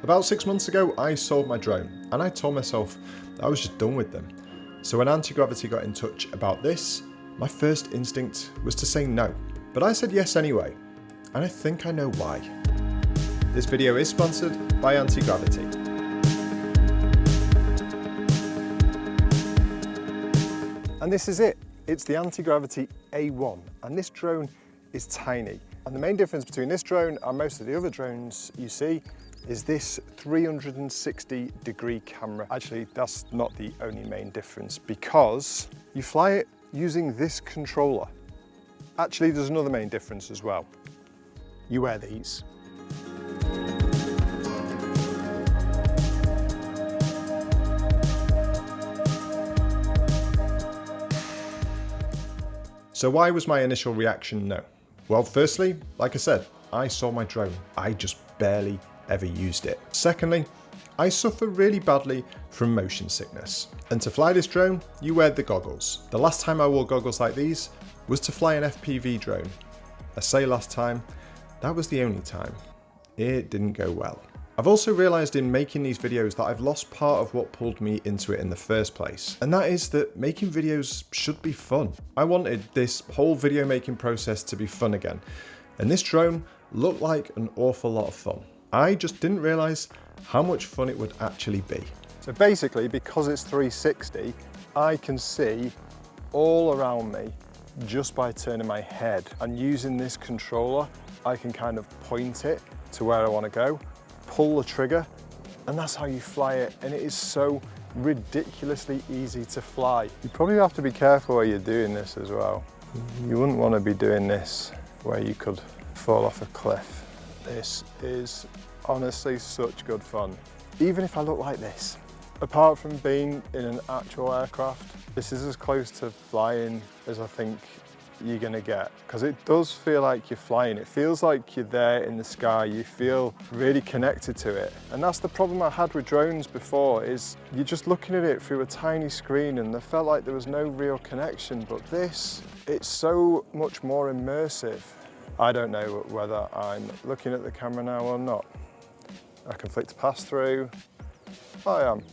About 6 months ago, I sold my drone, and I told myself I was just done with them. So when Antigravity got in touch about this, my first instinct was to say no. But I said yes anyway, and I think I know why. This video is sponsored by Antigravity. And this is it. It's the Antigravity A1, and this drone is tiny. And the main difference between this drone and most of the other drones you see is this 360-degree camera. Actually, that's not the only main difference, because you fly it using this controller. Actually, there's another main difference as well. You wear these. So why was my initial reaction no? Well, firstly, like I said, I sold my drone. I just barely ever used it. Secondly, I suffer really badly from motion sickness. And to fly this drone, you wear the goggles. The last time I wore goggles like these was to fly an FPV drone. I say last time, that was the only time. It didn't go well. I've also realised in making these videos that I've lost part of what pulled me into it in the first place. And that is that making videos should be fun. I wanted this whole video making process to be fun again. And this drone looked like an awful lot of fun. I just didn't realise how much fun it would actually be. So basically, because it's 360, I can see all around me just by turning my head. And using this controller, I can kind of point it to where I want to go, pull the trigger, and that's how you fly it. And it is so ridiculously easy to fly. You probably have to be careful where you're doing this as well. You wouldn't want to be doing this where you could fall off a cliff. This is honestly such good fun. Even if I look like this, apart from being in an actual aircraft, this is as close to flying as I think you're gonna get, because it does feel like you're flying. It feels like you're there in the sky. You feel really connected to it. And that's the problem I had with drones before, is you're just looking at it through a tiny screen and I felt like there was no real connection. But this, it's so much more immersive. I don't know whether I'm looking at the camera now or not. I can flick to pass through. I am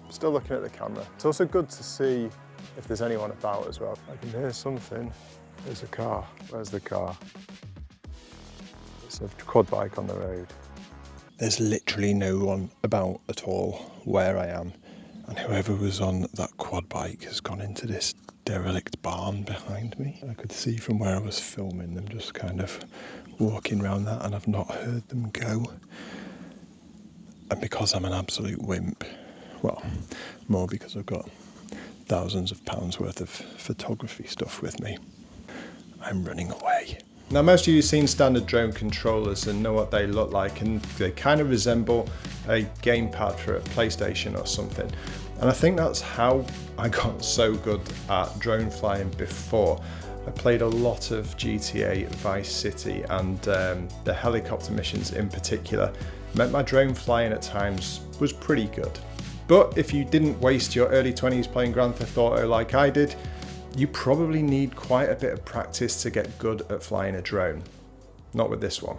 still looking at the camera. It's also good to see if there's anyone about as well. I can hear something. There's a car. Where's the car? It's a quad bike on the road. There's literally no one about at all where I am. And whoever was on that quad bike has gone into this derelict barn behind me. I could see from where I was filming them just kind of walking around that, and I've not heard them go. And because I'm an absolute wimp, well, more because I've got thousands of pounds worth of photography stuff with me, I'm running away. Now, most of you have seen standard drone controllers and know what they look like, and they kind of resemble a gamepad for a PlayStation or something. And I think that's how I got so good at drone flying before. I played a lot of GTA, Vice City, and the helicopter missions in particular meant my drone flying at times was pretty good. But if you didn't waste your early 20s playing Grand Theft Auto like I did, you probably need quite a bit of practice to get good at flying a drone. Not with this one.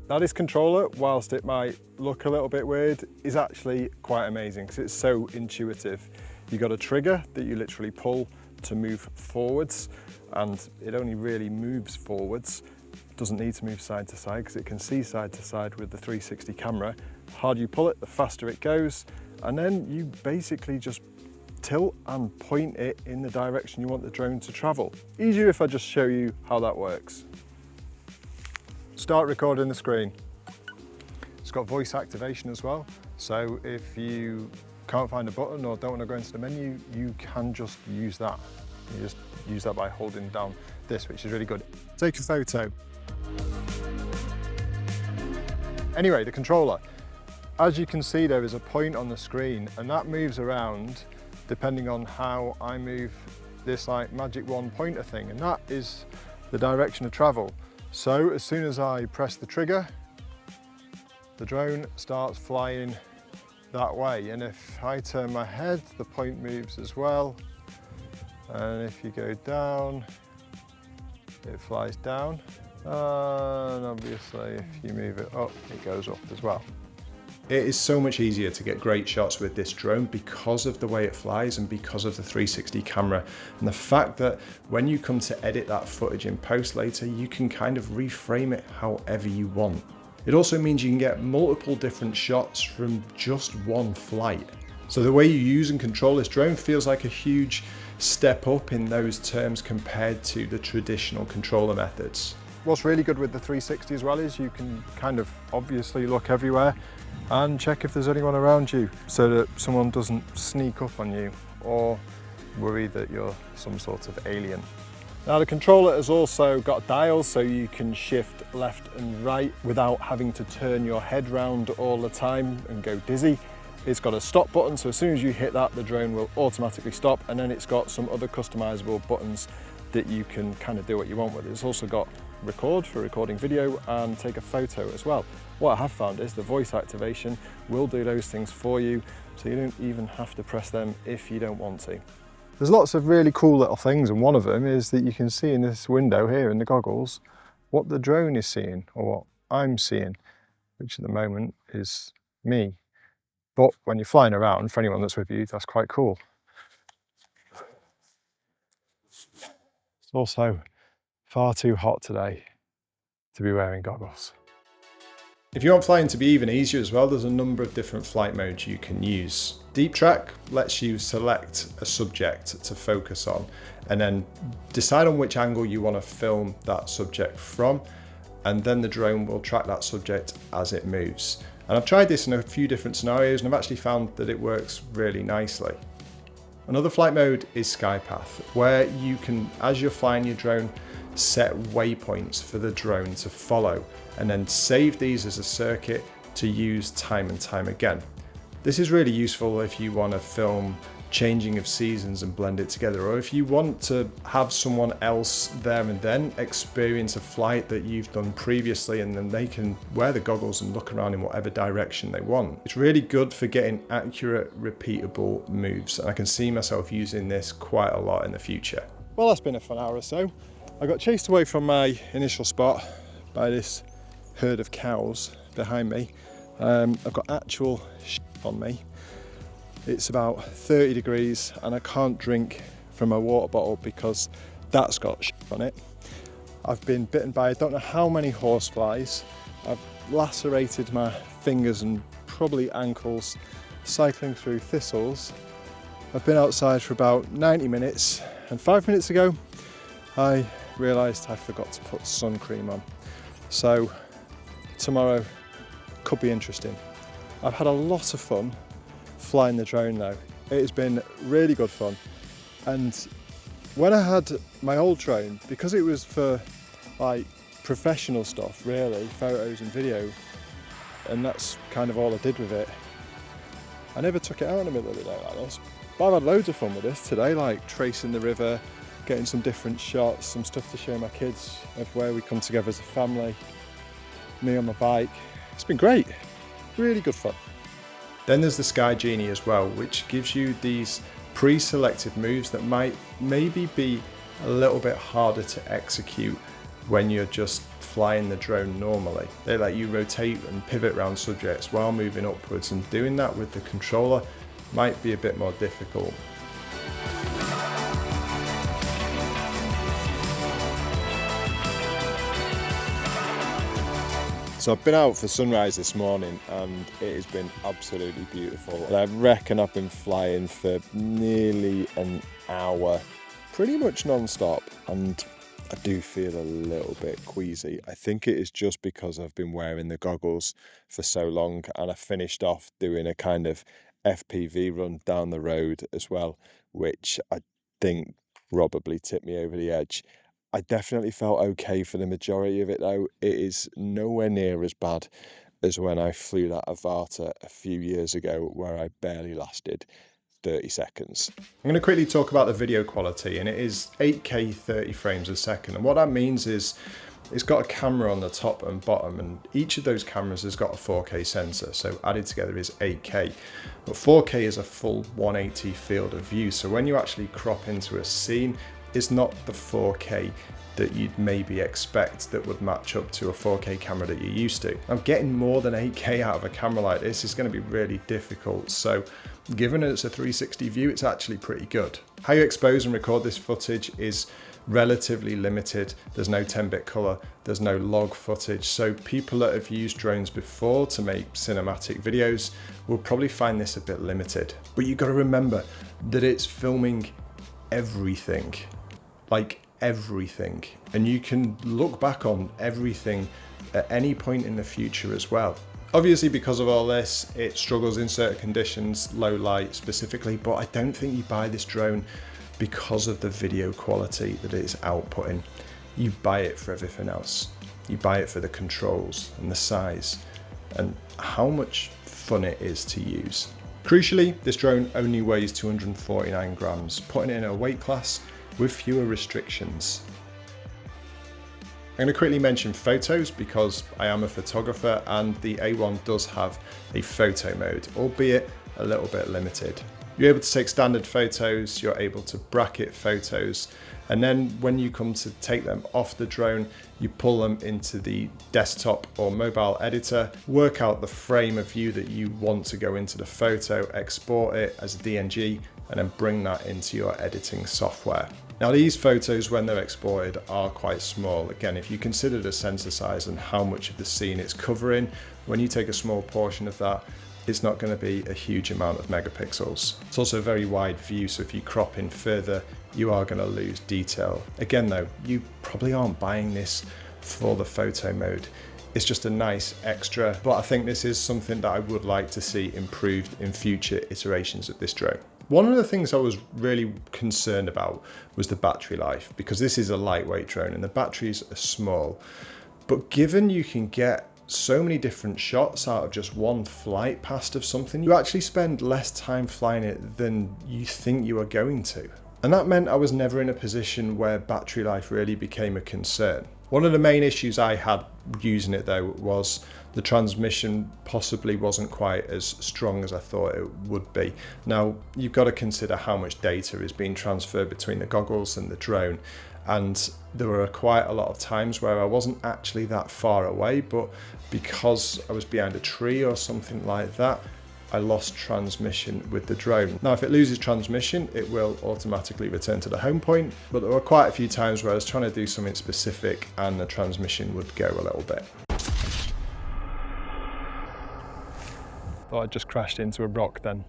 Now, this controller, whilst it might look a little bit weird, is actually quite amazing because it's so intuitive. You've got a trigger that you literally pull to move forwards, and it only really moves forwards. It doesn't need to move side to side because it can see side to side with the 360 camera. The harder you pull it, the faster it goes, and then you basically just tilt and point it in the direction you want the drone to travel. Easier if I just show you how that works. Start recording the screen. It's got voice activation as well, so if you can't find a button or don't want to go into the menu, you can just use that. You just use that by holding down this, which is really good. Take a photo. Anyway, the controller. As you can see, there is a point on the screen, and that moves around depending on how I move this like magic wand pointer thing, and that is the direction of travel. So as soon as I press the trigger, the drone starts flying that way, and if I turn my head, the point moves as well, and if you go down, it flies down, and obviously if you move it up, it goes up as well. It is so much easier to get great shots with this drone because of the way it flies and because of the 360 camera, and the fact that when you come to edit that footage in post later, you can kind of reframe it however you want. It also means you can get multiple different shots from just one flight. So the way you use and control this drone feels like a huge step up in those terms compared to the traditional controller methods. What's really good with the 360 as well is you can kind of obviously look everywhere and check if there's anyone around you so that someone doesn't sneak up on you or worry that you're some sort of alien. Now the controller has also got dials so you can shift left and right without having to turn your head round all the time and go dizzy. It's got a stop button, so as soon as you hit that, the drone will automatically stop, and then it's got some other customizable buttons that you can kind of do what you want with. It's also got record for recording video and take a photo as well. What I have found is the voice activation will do those things for you, so you don't even have to press them if you don't want to. There's lots of really cool little things, and one of them is that you can see in this window here in the goggles what the drone is seeing, or what I'm seeing, which at the moment is me. But when you're flying around, for anyone that's with you, that's quite cool. It's also far too hot today to be wearing goggles. If you want flying to be even easier as well, there's a number of different flight modes you can use. Deep Track lets you select a subject to focus on and then decide on which angle you want to film that subject from, and then the drone will track that subject as it moves. And I've tried this in a few different scenarios and I've actually found that it works really nicely. Another flight mode is Skypath, where you can, as you're flying your drone, set waypoints for the drone to follow and then save these as a circuit to use time and time again. This is really useful if you want to film changing of seasons and blend it together, or if you want to have someone else there and then experience a flight that you've done previously, and then they can wear the goggles and look around in whatever direction they want. It's really good for getting accurate, repeatable moves, and I can see myself using this quite a lot in the future. Well, that's been a fun hour or so. I got chased away from my initial spot by this herd of cows behind me. I've got actual shit on me. It's about 30 degrees and I can't drink from my water bottle because that's got shit on it. I've been bitten by I don't know how many horseflies. I've lacerated my fingers and probably ankles cycling through thistles. I've been outside for about 90 minutes and 5 minutes ago I realised I forgot to put sun cream on. So tomorrow could be interesting. I've had a lot of fun flying the drone though. It has been really good fun, and when I had my old drone, because it was for like professional stuff really, photos and video, and that's kind of all I did with it, I never took it out in the middle of the day like this. But I've had loads of fun with this today, like tracing the river, getting some different shots, some stuff to show my kids of where we come together as a family, me on my bike. It's been great, really good fun. Then there's the Sky Genie as well, which gives you these pre-selected moves that might maybe be a little bit harder to execute when you're just flying the drone normally. They let you rotate and pivot around subjects while moving upwards, and doing that with the controller might be a bit more difficult. So I've been out for sunrise this morning and it has been absolutely beautiful. And I reckon I've been flying for nearly an hour, pretty much non-stop, and I do feel a little bit queasy. I think it is just because I've been wearing the goggles for so long, and I finished off doing a kind of FPV run down the road as well, which I think probably tipped me over the edge. I definitely felt okay for the majority of it though. It is nowhere near as bad as when I flew that Avata a few years ago, where I barely lasted 30 seconds. I'm going to quickly talk about the video quality, and it is 8K 30 frames a second. And what that means is it's got a camera on the top and bottom, and each of those cameras has got a 4K sensor, so added together is 8K. But 4K is a full 180 field of view, so when you actually crop into a scene, it's not the 4K that you'd maybe expect that would match up to a 4K camera that you're used to. Now, getting more than 8K out of a camera like this is going to be really difficult, so given it's a 360 view, it's actually pretty good. How you expose and record this footage is relatively limited. There's no 10-bit color, there's no log footage, so people that have used drones before to make cinematic videos will probably find this a bit limited. But you've got to remember that it's filming everything, like everything, and you can look back on everything at any point in the future as well. Obviously, because of all this, it struggles in certain conditions, low light specifically, but I don't think you buy this drone because of the video quality that it is outputting. You buy it for everything else. You buy it for the controls and the size and how much fun it is to use. Crucially, this drone only weighs 249 grams, putting it in a weight class with fewer restrictions. I'm going to quickly mention photos because I am a photographer, and the A1 does have a photo mode, albeit a little bit limited. You're able to take standard photos, you're able to bracket photos, and then when you come to take them off the drone, you pull them into the desktop or mobile editor, work out the frame of view that you want to go into the photo, export it as a DNG, and then bring that into your editing software. Now, these photos, when they're exported, are quite small. Again, if you consider the sensor size and how much of the scene it's covering, when you take a small portion of that, it's not going to be a huge amount of megapixels. It's also a very wide view, so if you crop in further, you are going to lose detail. Again though, you probably aren't buying this for the photo mode. It's just a nice extra, but I think this is something that I would like to see improved in future iterations of this drone. One of the things I was really concerned about was the battery life, because this is a lightweight drone and the batteries are small. But given you can get so many different shots out of just one flight past of something, you actually spend less time flying it than you think you are going to. And that meant I was never in a position where battery life really became a concern. One of the main issues I had using it though was the transmission possibly wasn't quite as strong as I thought it would be. Now, you've got to consider how much data is being transferred between the goggles and the drone. And there were quite a lot of times where I wasn't actually that far away, but because I was behind a tree or something like that, I lost transmission with the drone. Now, if it loses transmission, it will automatically return to the home point, but there were quite a few times where I was trying to do something specific and the transmission would go a little bit. Thought I just crashed into a rock then.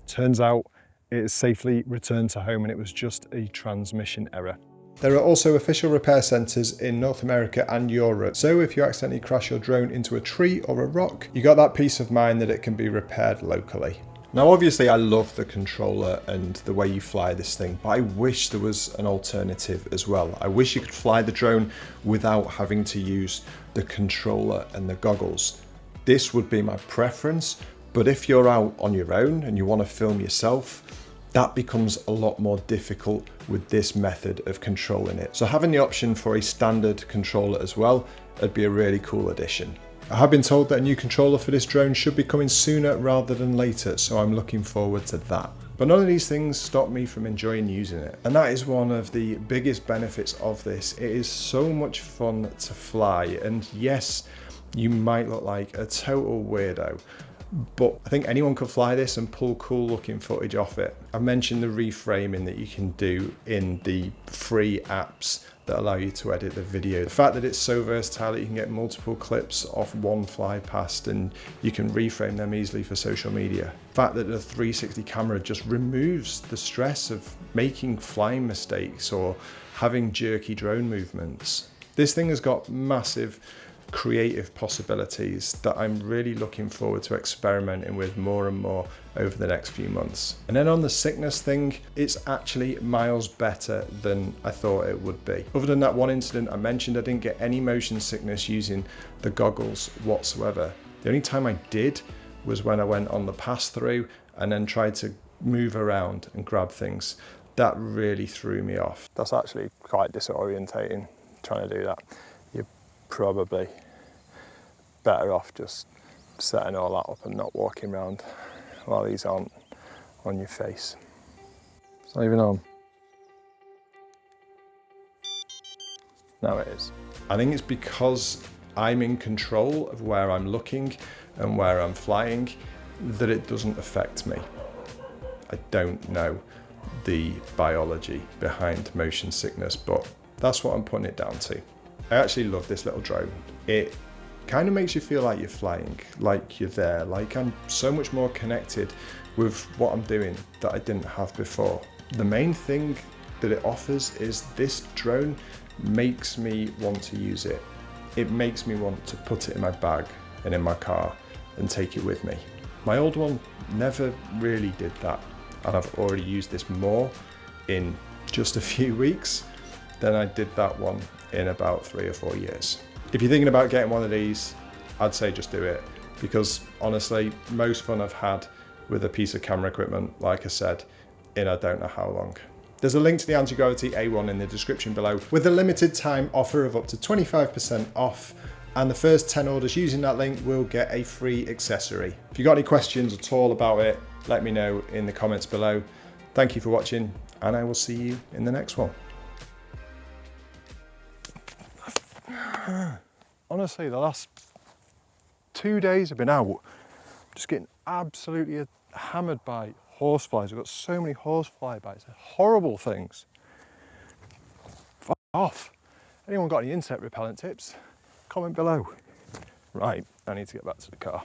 Turns out it is safely returned to home and it was just a transmission error. There are also official repair centres in North America and Europe, so if you accidentally crash your drone into a tree or a rock, you got that peace of mind that it can be repaired locally. Now obviously I love the controller and the way you fly this thing, but I wish there was an alternative as well. I wish you could fly the drone without having to use the controller and the goggles. This would be my preference, but if you're out on your own and you want to film yourself, that becomes a lot more difficult with this method of controlling it. So having the option for a standard controller as well, would be a really cool addition. I have been told that a new controller for this drone should be coming sooner rather than later, so I'm looking forward to that. But none of these things stop me from enjoying using it. And that is one of the biggest benefits of this. It is so much fun to fly. And yes, you might look like a total weirdo, but I think anyone could fly this and pull cool looking footage off it. I mentioned the reframing that you can do in the free apps that allow you to edit the video. The fact that it's so versatile that you can get multiple clips off one fly past and you can reframe them easily for social media. The fact that the 360 camera just removes the stress of making flying mistakes or having jerky drone movements. This thing has got massive creative possibilities that I'm really looking forward to experimenting with more and more over the next few months. And then on the sickness thing, it's actually miles better than I thought it would be. Other than that one incident I mentioned, I didn't get any motion sickness using the goggles whatsoever. The only time I did was when I went on the pass through and then tried to move around and grab things. That really threw me off. That's actually quite disorientating, trying to do that. Probably better off just setting all that up and not walking around while these aren't on your face. It's not even on. Now it is. I think it's because I'm in control of where I'm looking and where I'm flying that it doesn't affect me. I don't know the biology behind motion sickness, but that's what I'm putting it down to. I actually love this little drone. It kind of makes you feel like you're flying, like you're there, like I'm so much more connected with what I'm doing that I didn't have before. The main thing that it offers is this drone makes me want to use it. It makes me want to put it in my bag and in my car and take it with me. My old one never really did that, and I've already used this more in just a few weeks than I did that one in about 3 or 4 years. If you're thinking about getting one of these, I'd say just do it, because honestly, most fun I've had with a piece of camera equipment, like I said, in I don't know how long. There's a link to the Antigravity A1 in the description below with a limited time offer of up to 25% off, and the first 10 orders using that link will get a free accessory. If you've got any questions at all about it, let me know in the comments below. Thank you for watching, and I will see you in the next one. Honestly, the last 2 days I've been out, just getting absolutely hammered by horseflies. I've got so many horsefly bites. They're horrible things. Fuck off. Anyone got any insect repellent tips? Comment below. Right, I need to get back to the car.